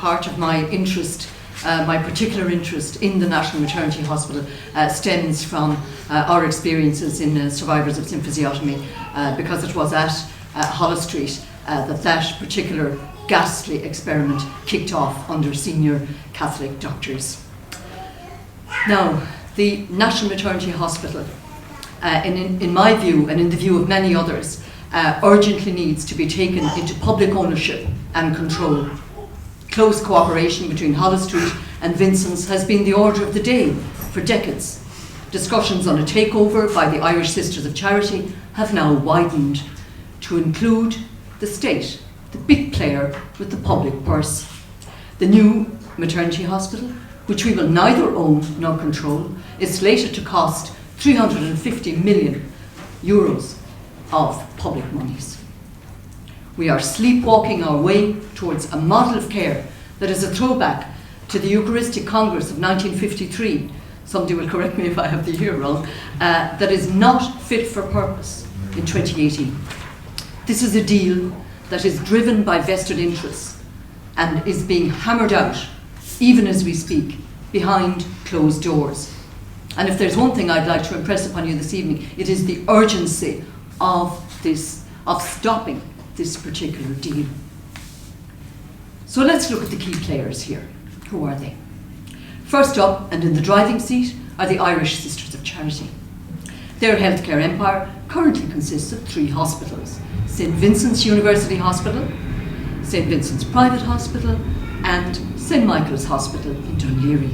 part of my interest, my particular interest in the National Maternity Hospital stems from our experiences in survivors of symphysiotomy, because it was at Holles Street that particular ghastly experiment kicked off under senior Catholic doctors. Now, the National Maternity Hospital, in my view and in the view of many others, urgently needs to be taken into public ownership and control. Close cooperation between Holles Street and Vincent's has been the order of the day for decades. Discussions on a takeover by the Irish Sisters of Charity have now widened to include the state, the big player with the public purse. The new maternity hospital, which we will neither own nor control, is slated to cost 350 million euros of public monies. We are sleepwalking our way towards a model of care that is a throwback to the Eucharistic Congress of 1953, somebody will correct me if I have the year wrong, that is not fit for purpose in 2018. This is a deal that is driven by vested interests and is being hammered out, even as we speak, behind closed doors. And if there's one thing I'd like to impress upon you this evening, it is the urgency of stopping this particular deal. So let's look at the key players here. Who are they? First up, and in the driving seat, are the Irish Sisters of Charity. Their healthcare empire currently consists of 3 hospitals: St. Vincent's University Hospital, St. Vincent's Private Hospital, and St. Michael's Hospital in Dunleary.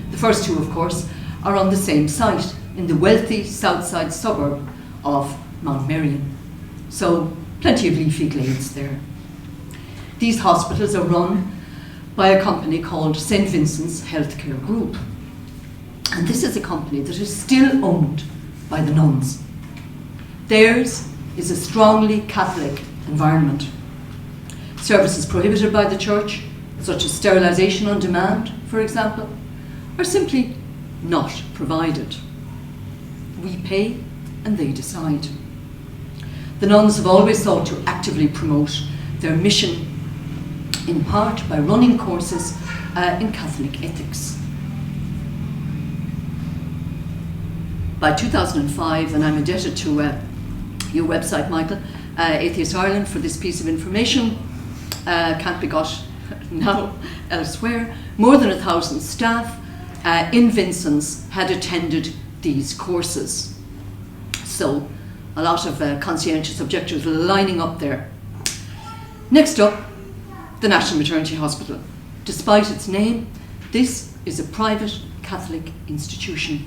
The first 2, of course, are on the same site in the wealthy southside suburb of Mount Merion. So plenty of leafy glades there. These hospitals are run by a company called St. Vincent's Healthcare Group. And this is a company that is still owned by the nuns. Theirs is a strongly Catholic environment. Services prohibited by the Church, such as sterilisation on demand, for example, are simply not provided. We pay and they decide. The nuns have always sought to actively promote their mission, in part by running courses in Catholic ethics. By 2005, and I'm indebted to your website, Michael, Atheist Ireland, for this piece of information, can't be got now elsewhere, more than 1,000 staff in Vincent's had attended these courses. So a lot of conscientious objectors lining up there. Next up, the National Maternity Hospital. Despite its name, this is a private Catholic institution.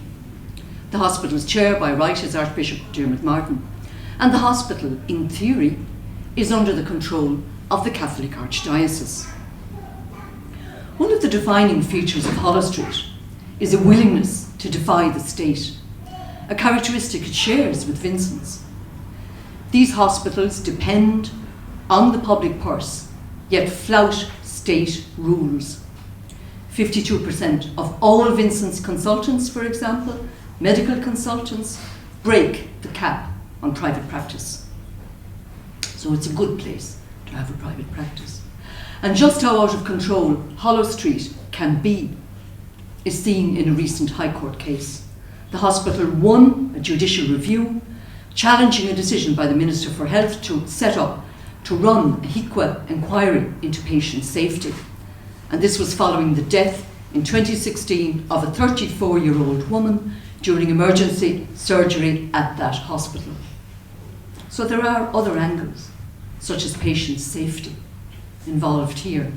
The hospital is chaired by Right His Archbishop Dermot Martin, and the hospital, in theory, is under the control of the Catholic Archdiocese. One of the defining features of Holles Street is a willingness to defy the state, a characteristic it shares with Vincent's. These hospitals depend on the public purse, yet flout state rules. 52% of all Vincent's consultants, for example, medical consultants, break the cap on private practice. So it's a good place to have a private practice. And just how out of control Holles Street can be is seen in a recent High Court case. The hospital won a judicial review, challenging a decision by the Minister for Health to run a HIQA inquiry into patient safety. And this was following the death in 2016 of a 34-year-old woman during emergency surgery at that hospital. So there are other angles, such as patient safety, involved here.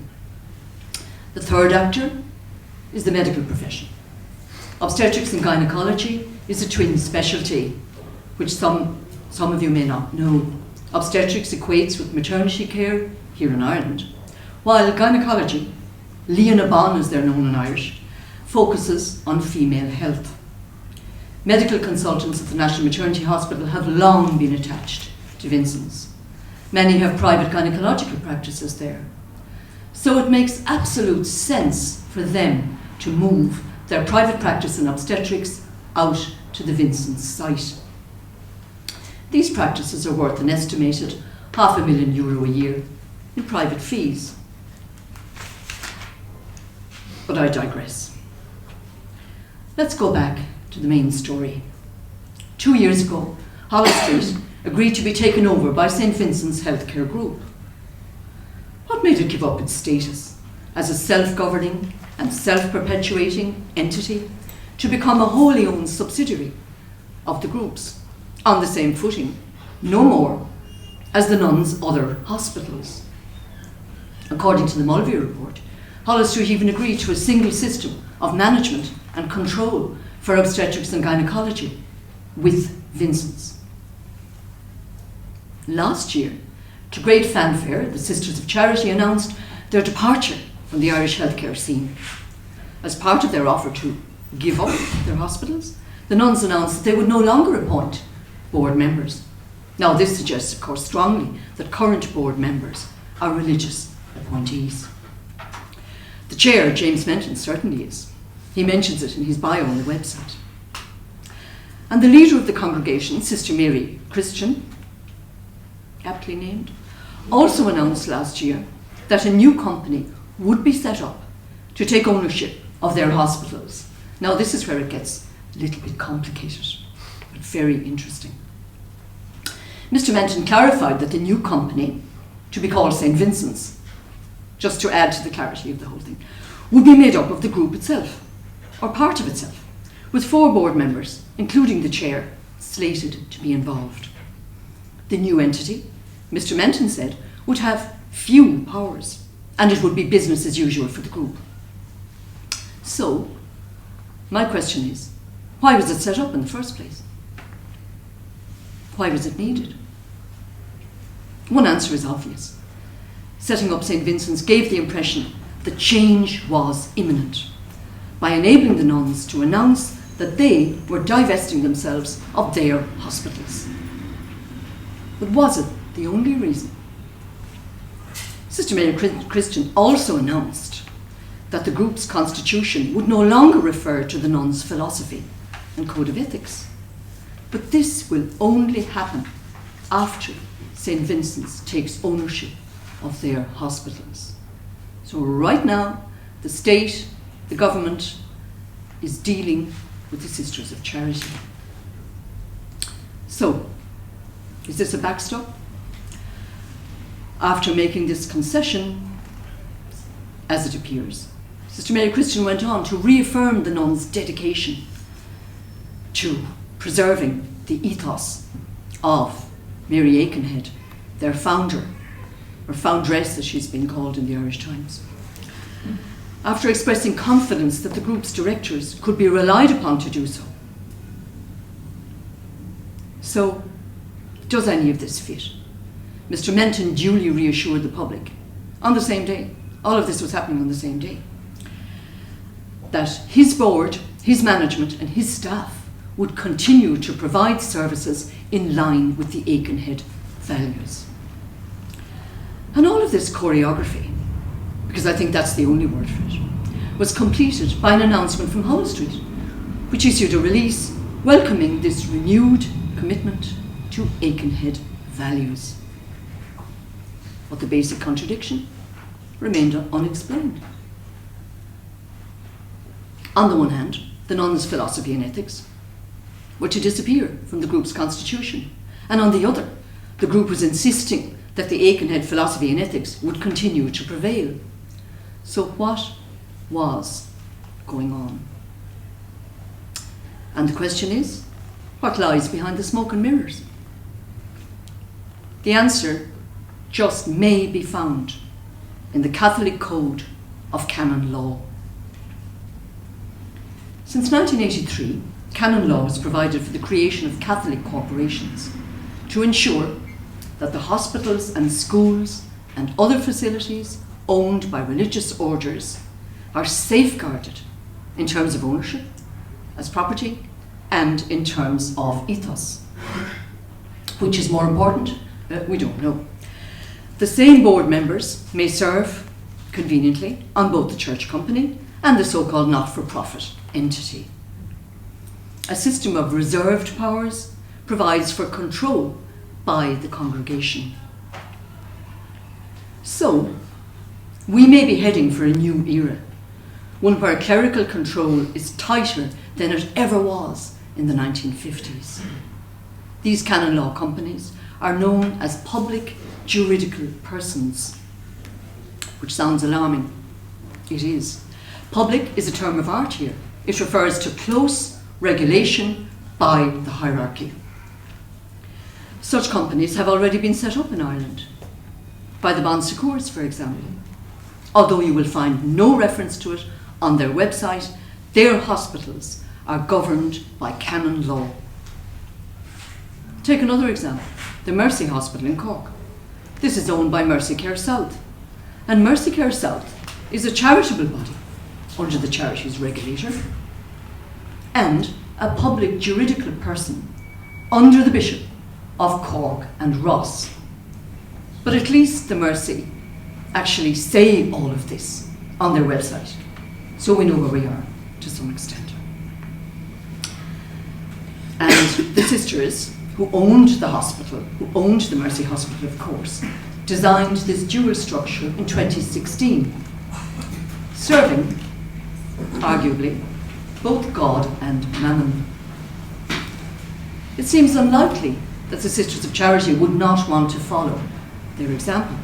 The third actor is the medical profession. Obstetrics and gynecology is a twin specialty, which some of you may not know. Obstetrics equates with maternity care here in Ireland, while gynecology, Líana Bán as they're known in Irish, focuses on female health. Medical consultants at the National Maternity Hospital have long been attached to Vincent's. Many have private gynecological practices there. So it makes absolute sense for them to move their private practice in obstetrics out to the Vincent's site. These practices are worth an estimated €500,000 a year in private fees. But I digress. Let's go back to the main story. 2 years ago, Holles Street agreed to be taken over by St. Vincent's Healthcare Group. What made it give up its status as a self-governing and self-perpetuating entity to become a wholly owned subsidiary of the groups, on the same footing, no more, as the nuns' other hospitals? According to the Mulvey report, Holles Street even agreed to a single system of management and control for obstetrics and gynecology with Vincent's. Last year, to great fanfare, the Sisters of Charity announced their departure from the Irish healthcare scene. As part of their offer to give up their hospitals, the nuns announced that they would no longer appoint board members. Now, this suggests, of course, strongly that current board members are religious appointees. The chair, James Menton, certainly is. He mentions it in his bio on the website. And the leader of the congregation, Sister Mary Christian, aptly named, also announced last year that a new company would be set up to take ownership of their hospitals. Now, this is where it gets a little bit complicated, but very interesting. Mr. Menton clarified that the new company, to be called St. Vincent's, just to add to the clarity of the whole thing, would be made up of the group itself, or part of itself, with 4 board members, including the chair, slated to be involved. The new entity, Mr. Menton said, would have few powers, and it would be business as usual for the group. So, my question is, why was it set up in the first place? Why was it needed? One answer is obvious. Setting up St. Vincent's gave the impression that change was imminent, by enabling the nuns to announce that they were divesting themselves of their hospitals. But was it the only reason? Sister Mary Christian also announced that the group's constitution would no longer refer to the nuns' philosophy and code of ethics. But this will only happen after St. Vincent's takes ownership of their hospitals. So right now, the state, the government, is dealing with the Sisters of Charity. So, is this a backstop? After making this concession, as it appears, Sister Mary Christian went on to reaffirm the nuns' dedication to preserving the ethos of Mary Aikenhead, their founder, or foundress as she's been called in the Irish Times. After expressing confidence that the group's directors could be relied upon to do so. So, does any of this fit? Mr. Menton duly reassured the public on the same day, all of this was happening on the same day, that his board, his management and his staff would continue to provide services in line with the Aikenhead values. And all of this choreography, because I think that's the only word for it, was completed by an announcement from Holles Street, which issued a release welcoming this renewed commitment to Aikenhead values. But the basic contradiction remained unexplained. On the one hand, the nuns' philosophy and ethics were to disappear from the group's constitution, and on the other, the group was insisting that the Aikenhead philosophy and ethics would continue to prevail. So what was going on? And the question is, what lies behind the smoke and mirrors? The answer just may be found in the Catholic Code of Canon Law. Since 1983, canon law has provided for the creation of Catholic corporations to ensure that the hospitals and schools and other facilities owned by religious orders are safeguarded in terms of ownership, as property, and in terms of ethos. Which is more important? We don't know. The same board members may serve, conveniently, on both the church company and the so-called not-for-profit entity. A system of reserved powers provides for control by the congregation. So, we may be heading for a new era, one where clerical control is tighter than it ever was in the 1950s. These canon law companies are known as public juridical persons, which sounds alarming. It is. Public is a term of art here. It refers to close regulation by the hierarchy. Such companies have already been set up in Ireland, by the Bon Secours, for example. Although you will find no reference to it on their website, their hospitals are governed by canon law. Take another example, the Mercy Hospital in Cork. This is owned by Mercy Care South, and Mercy Care South is a charitable body under the Charities Regulator and a public juridical person under the Bishop of Cork and Ross. But at least the Mercy actually say all of this on their website, so we know where we are to some extent. And the sisters who owned the hospital, who owned the Mercy Hospital, of course, designed this dual structure in 2016, serving, arguably, both God and Mammon. It seems unlikely that the Sisters of Charity would not want to follow their example.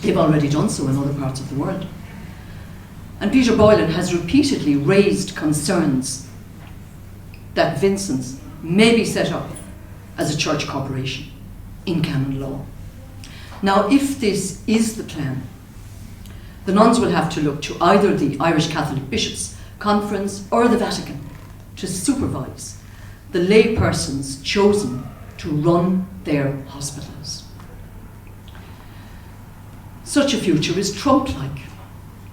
They've already done so in other parts of the world. And Peter Boylan has repeatedly raised concerns that Vincent's may be set up as a church corporation in canon law. Now, if this is the plan, the nuns will have to look to either the Irish Catholic Bishops' Conference or the Vatican to supervise the lay persons chosen to run their hospitals. Such a future is Trump-like.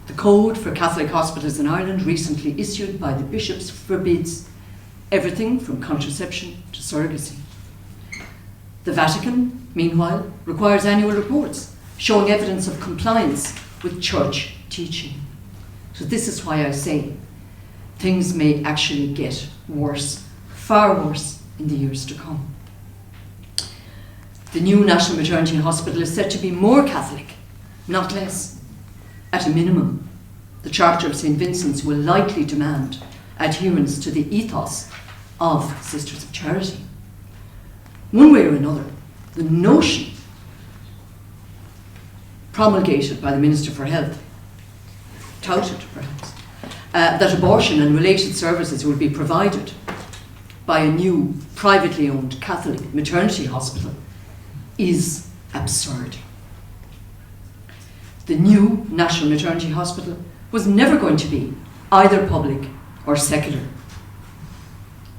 The Code for Catholic Hospitals in Ireland, recently issued by the bishops, forbids everything from contraception to surrogacy. The Vatican, meanwhile, requires annual reports showing evidence of compliance with church teaching. So this is why I say things may actually get worse, far worse, in the years to come. The new National Maternity Hospital is said to be more Catholic, not less. At a minimum, the Charter of St. Vincent's will likely demand adherence to the ethos of Sisters of Charity. One way or another, the notion promulgated by the Minister for Health, touted perhaps, that abortion and related services will be provided by a new privately owned Catholic maternity hospital is absurd. The new National Maternity Hospital was never going to be either public or secular.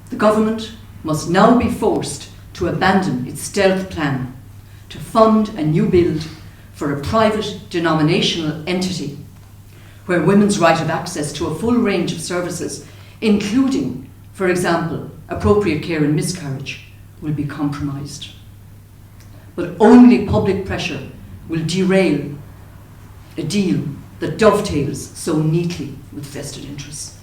The government must now be forced to abandon its stealth plan to fund a new build for a private denominational entity where women's right of access to a full range of services, including, for example, appropriate care in miscarriage, will be compromised. But only public pressure will derail a deal that dovetails so neatly with vested interests.